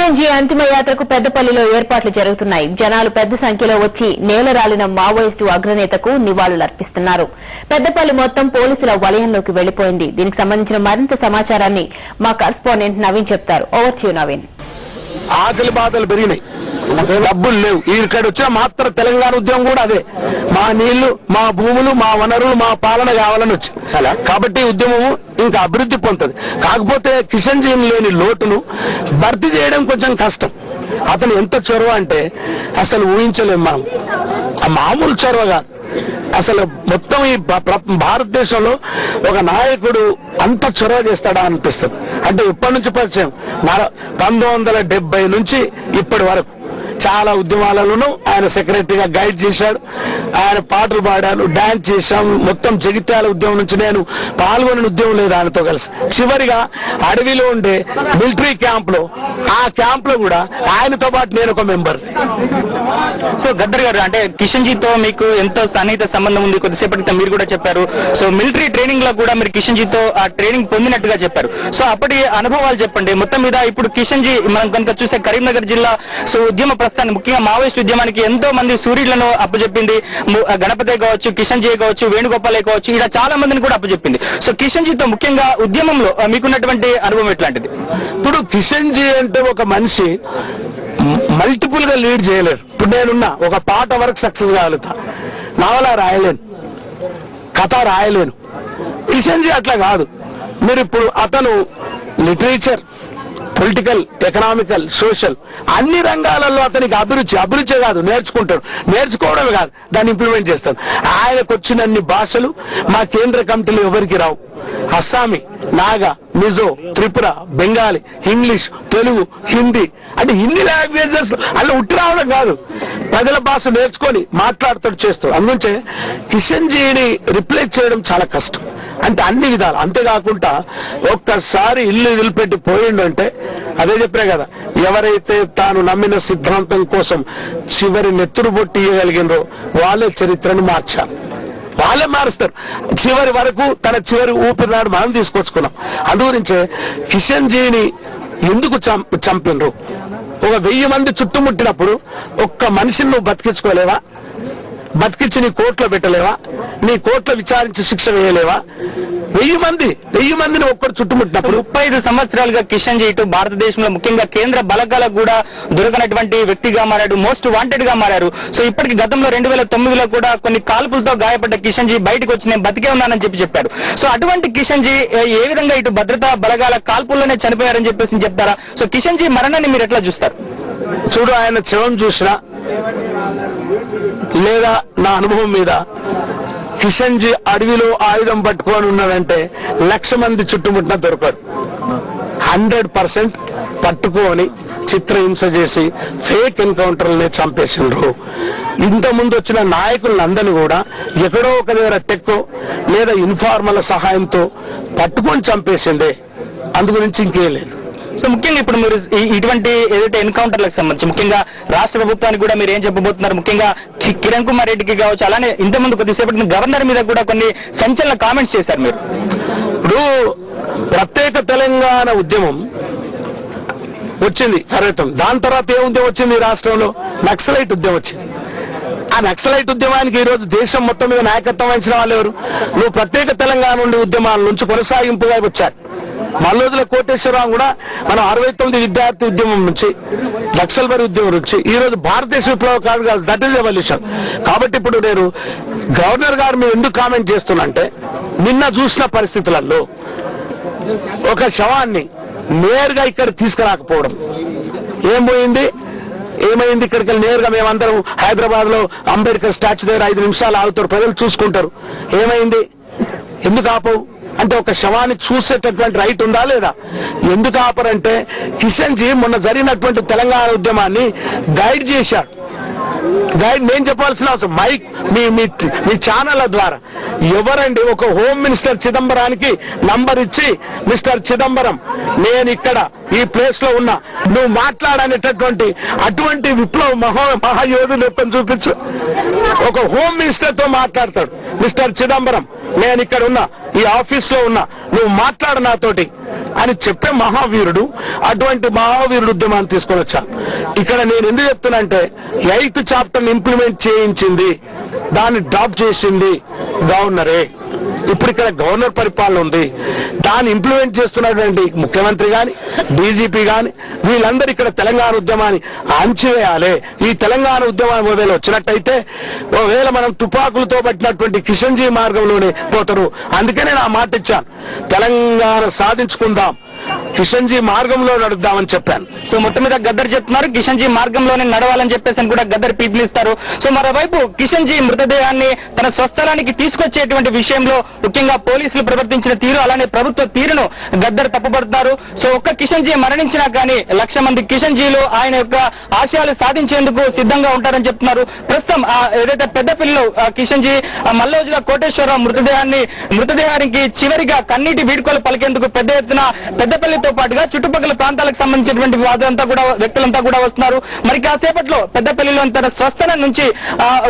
Kishan G అంతిమ యాత్రకు పెద్దపల్లిలో ఏర్పాట్లు జరుగుతున్నాయి. జనాలు పెద్ద సంఖ్యలో వచ్చి నేలరాలిన మావోయిస్టు అగ్రనేతకు నివాళులర్పిస్తున్నారు. పెద్దపల్లి మొత్తం పోలీసుల వలయంలోకి వెళ్లిపోయింది. దీనికి సంబంధించిన మరింత సమాచారాన్ని మా కరెస్పాండెంట్ నవీన్ చెప్తారు. Over to you Naveen. ఆకలి బాధలు పెరిగినాయి, డబ్బులు లేవు. ఇక్కడ వచ్చిన మాత్రం తెలంగాణ ఉద్యమం కూడా అదే, మా నీళ్లు, మా భూములు, మా వనరులు, మా పాలన కావాలని వచ్చి. కాబట్టి ఉద్యమము ఇంకా అభివృద్ధి పొందుతుంది. కాకపోతే కిషన్ జీ లేని లోటును భర్తీ చేయడం కొంచెం కష్టం. అతను ఎంత చొరవ అంటే అసలు ఊహించలేము మనం. ఆ మామూలు చొరవ కాదు. అసలు మొత్తం ఈ భారతదేశంలో ఒక నాయకుడు అంత చొరవ చేస్తాడా అనిపిస్తుంది. అంటే ఇప్పటి నుంచి పరిచయం 1970 నుంచి ఇప్పటి వరకు చాలా ఉద్యమాలలోనూ ఆయన సెక్రటరీగా గైడ్ చేశాడు. ఆయన పాటలు పాడాను, డాన్స్ చేశాం. మొత్తం జగిత్యాల ఉద్యమం నుంచి నేను పాల్గొని ఉద్యమం లేదు ఆయనతో కలిసి. చివరిగా అడవిలో ఉండే మిలిటరీ క్యాంప్ లో, ఆ క్యాంప్ లో కూడా ఆయనతో పాటు నేను ఒక మెంబర్. సో గద్దర్ గారు, అంటే కిషన్ జీతో మీకు ఎంతో సన్నిహిత సంబంధం ఉంది. కొద్దిసేపటి క్రితం మీరు కూడా చెప్పారు. సో మిలిటరీ ట్రైనింగ్ లో కూడా మీరు కిషన్ జీతో ఆ ట్రైనింగ్ పొందినట్టుగా చెప్పారు. సో అప్పటి అనుభవాలు చెప్పండి. మొత్తం మీద ఇప్పుడు కిషన్ జీ మనం కనుక చూస్తే కరీంనగర్ జిల్లా సో ఉద్యమ ప్రస్థానం, ముఖ్యంగా మావోయిస్ట్ ఉద్యమానికి ఎంతో మంది సూర్యులను అప్పచెప్పింది. గణపతి కావచ్చు, కిషన్ జీ కావచ్చు, వేణుగోపాలే కావచ్చు, ఇలా చాలా మందిని కూడా అప్పచెప్పింది. సో కిషన్ జీతో ముఖ్యంగా ఉద్యమంలో మీకున్నటువంటి అనుభవం ఎట్లాంటిది? ఇప్పుడు కిషన్ జీ అంటే ఒక మనిషి మల్టిపుల్ గా లీడ్ చేయలేరు. ఇప్పుడు నేనున్నా ఒక పాట వరకు సక్సెస్ కాగలుగుతా, నవల రాయలేను, కథ రాయలేను. కిషన్ జీ అట్లా కాదు. మీరు ఇప్పుడు అతను లిటరేచర్, పొలిటికల్, ఎకనామికల్, సోషల్ అన్ని రంగాలలో అతనికి అభిరుచి కాదు, నేర్చుకుంటాడు. నేర్చుకోవడమే కాదు, దాన్ని ఇంప్లిమెంట్ చేస్తాడు. ఆయనకు వచ్చినన్ని భాషలు మా కేంద్ర కమిటీలు ఎవరికి రావు. అస్సామీ, నాగా, మిజో, త్రిపుర, బెంగాలీ, ఇంగ్లీష్, తెలుగు, హిందీ, అంటే ఇన్ని లాంగ్వేజెస్ అలా ఉట్టి రావడం కాదు, ప్రజల భాష నేర్చుకొని మాట్లాడుతాడు, చేస్తాడు. అందుకే కిషన్ జీని రిప్లేస్ చేయడం చాలా కష్టం. అంటే అన్ని విధాలు. అంతేకాకుండా ఒక్కసారి ఇల్లు వదిలిపెట్టి పోయిండు అంటే అదే చెప్పే కదా, ఎవరైతే తాను నమ్మిన సిద్ధాంతం కోసం చివరి నెత్తురు బొట్టి ఇవ్వగలిగినరో వాళ్ళే చరిత్రను మార్చారు, వాళ్ళే మారుస్తారు. చివరి వరకు తన చివరి ఊపిరినాడు మనం తీసుకొచ్చుకున్నాం. అందుగురించే కిషన్ జీని ఎందుకు చంపినరు? ఒక 1000 మంది చుట్టుముట్టినప్పుడు ఒక్క మనిషిని నువ్వు బతికించుకోలేవా? బతికించి నీ కోర్టులో పెట్టలేవా? నీ కోర్టులో విచారించి శిక్ష వేయలేవా? 1000 మందిని ఒక్కరు చుట్టుముట్టినప్పుడు 35 సంవత్సరాలుగా కిషన్ జీ ఇటు భారతదేశంలో ముఖ్యంగా కేంద్ర బలగాలకు కూడా దొరకనటువంటి వ్యక్తిగా మారాడు, మోస్ట్ వాంటెడ్ గా మారారు. సో ఇప్పటికి గతంలో 2009లో కూడా కొన్ని కాల్పులతో గాయపడ్డ కిషన్ జీ బయటకు వచ్చి నేను బతికే ఉన్నానని చెప్పారు. సో అటువంటి కిషన్ జీ ఏ విధంగా ఇటు భద్రతా బలగాల కాల్పుల్లోనే చనిపోయారని చెప్పేసి చెప్తారా? సో కిషన్ జీ మరణాన్ని మీరు ఎట్లా చూస్తారు? చూడు, ఆయన శవం చూసినా లేదా నా అనుభవం మీద కిషన్ జీ అడవిలో ఆయుధం పట్టుకొని ఉన్నాడంటే 1,00,000 మంది చుట్టుముట్టిన దొరకడు. 100% పట్టుకొని చిత్రహింస చేసి ఫేక్ ఎన్కౌంటర్లని చంపేసిండ్రు. ఇంతకుముందు వచ్చిన నాయకులందరినీ కూడా ఎక్కడో ఒక దగ్గర టెక్కో లేదా ఇన్ఫార్మల్ సహాయంతో పట్టుకొని చంపేసిండే. అందు గురించి ఇంకేం లేదు. సో ముఖ్యంగా ఇప్పుడు మీరు ఇటువంటి ఏదైతే ఎన్కౌంటర్లకు సంబంధించి ముఖ్యంగా రాష్ట్ర ప్రభుత్వానికి కూడా మీరు ఏం చెప్పబోతున్నారు? ముఖ్యంగా కిరణ్ కుమార్ రెడ్డికి కావచ్చు, అలానే ఇంతకుముందు కొద్దిసేపటి గవర్నర్ మీద కూడా కొన్ని సంచలన కామెంట్స్ చేశారు మీరు. ఇప్పుడు ప్రత్యేక తెలంగాణ ఉద్యమం వచ్చింది కరెక్ట్. దాని తర్వాత ఏ ఉద్యమం వచ్చింది రాష్ట్రంలో? నక్సలైట్ ఉద్యమం వచ్చింది. ఆ నక్సలైట్ ఉద్యమానికి ఈ రోజు దేశం మొత్తం మీద నాయకత్వం వహించిన వాళ్ళు ఎవరు? నువ్వు ప్రత్యేక తెలంగాణ నుండి ఉద్యమాల నుంచి కొనసాగింపుగా వచ్చారు. మల్లొదుల కోటేశ్వరరావు కూడా మనం 69 విద్యార్థి ఉద్యమం నుంచి, నక్సల్బరీ ఉద్యమం నుంచి ఈ రోజు భారతదేశ విప్లవ కాదు, దట్ ఈస్ ఎవల్యూషన్. కాబట్టి ఇప్పుడు నేను గవర్నర్ గారు మీరు ఎందుకు కామెంట్ చేస్తున్నా అంటే, నిన్న చూసిన పరిస్థితులలో ఒక శవాన్ని నేరుగా ఇక్కడ తీసుకురాకపోవడం ఏమైంది? ఇక్కడికి నేరుగా మేమందరం హైదరాబాద్ లో అంబేద్కర్ స్టాచ్యూ దగ్గర 5 నిమిషాలు ఆగుతారు, ప్రజలు చూసుకుంటారు. ఏమైంది? ఎందుకు ఆపవు అంటే ఒక శవాన్ని చూసేటటువంటి రైట్ ఉందా లేదా? ఎందుకు ఆపరంటే కిషన్ జీ మొన్న జరిగినటువంటి తెలంగాణ ఉద్యమాన్ని గైడ్ చేశాడు. గైడ్ నేను చెప్పాల్సిన అవసరం మైక్ మీ ఛానళ్ల ద్వారా ఎవరండి ఒక హోమ్ మినిస్టర్ చిదంబరానికి నంబర్ ఇచ్చి, మిస్టర్ చిదంబరం నేను ఇక్కడ ఈ ప్లేస్ లో ఉన్నా, నువ్వు మాట్లాడనేటటువంటి అటువంటి విప్లవ మహాయోధులు ఎప్పుడు చూపించు. ఒక హోమ్ మినిస్టర్ తో మాట్లాడతాడు, మిస్టర్ చిదంబరం నేను ఇక్కడ ఉన్నా, ఈ ఆఫీస్ లో ఉన్నా, నువ్వు మాట్లాడు నాతోటి అని చెప్పే మహావీరుడు, అటువంటి మహావీరుడు ఉద్యమాన్ని తీసుకొని వచ్చాను. ఇక్కడ నేను ఎందుకు చెప్తున్నా అంటే 8th చాప్టర్ ఇంప్లిమెంట్ చేయించింది, దాన్ని డ్రాప్ చేసింది గవర్నరే. ఇప్పుడు ఇక్కడ గవర్నర్ పరిపాలన ఉంది, దాన్ని ఇంప్లిమెంట్ చేస్తున్నటువంటి ముఖ్యమంత్రి గాని డీజీపీ గాని వీళ్ళందరూ ఇక్కడ తెలంగాణ ఉద్యమాన్ని అణచివేయాలి. ఈ తెలంగాణ ఉద్యమం మొదలు వచ్చినట్టయితే ఒకవేళ మనం తుపాకులతో పట్టినటువంటి కిషన్జీ మార్గంలోనే పోతారు. అందుకే నేను ఆ మాట ఇచ్చాను, తెలంగాణ సాధించుకుందాం, కిషన్జీ మార్గంలో నడుద్దామని చెప్పాను. సో మొత్తం మీద గద్దర్ చెప్తున్నారు కిషన్జీ మార్గంలోనే నడవాలని చెప్పేసి అని కూడా గద్దర్ పిలుపునిస్తారు. సో మరోవైపు కిషన్జీ మృతదేహాన్ని తన స్వస్థలానికి తీసుకొచ్చేటువంటి విషయంలో ముఖ్యంగా పోలీసులు ప్రవర్తించిన తీరు, అలానే ప్రభుత్వ తీరును గద్దర్ తప్పుపడుతున్నారు. సో ఒక్క కిషన్జీ మరణించినా కానీ 1,00,000 మంది కిషన్జీలు ఆయన యొక్క ఆశయాలు సాధించేందుకు సిద్ధంగా ఉంటారని చెప్తున్నారు. ప్రస్తుతం ఏదైతే పెద్దపల్లిలో కిషన్జీ మల్లోజుల కోటేశ్వరరావు మృతదేహానికి చివరిగా కన్నీటి వీడ్కోలు పలికేందుకు పెద్ద ఎత్తున పెద్దపల్లితో పాటుగా చుట్టుపక్కల ప్రాంతాలకు సంబంధించినటువంటి వ్యక్తులంతా కూడా వస్తున్నారు. మరి కాసేపట్లో పెద్దపల్లిలో తన స్వస్థలం నుంచి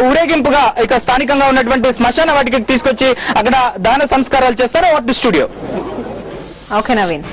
ఊరేగింపుగా ఇక స్థానికంగా ఉన్నటువంటి శ్మశాన వాటికి తీసుకొచ్చి అక్కడ దాన సంస్కారాలు చేస్తారు. వాటి స్టూడియో. ఓకే నవీన్.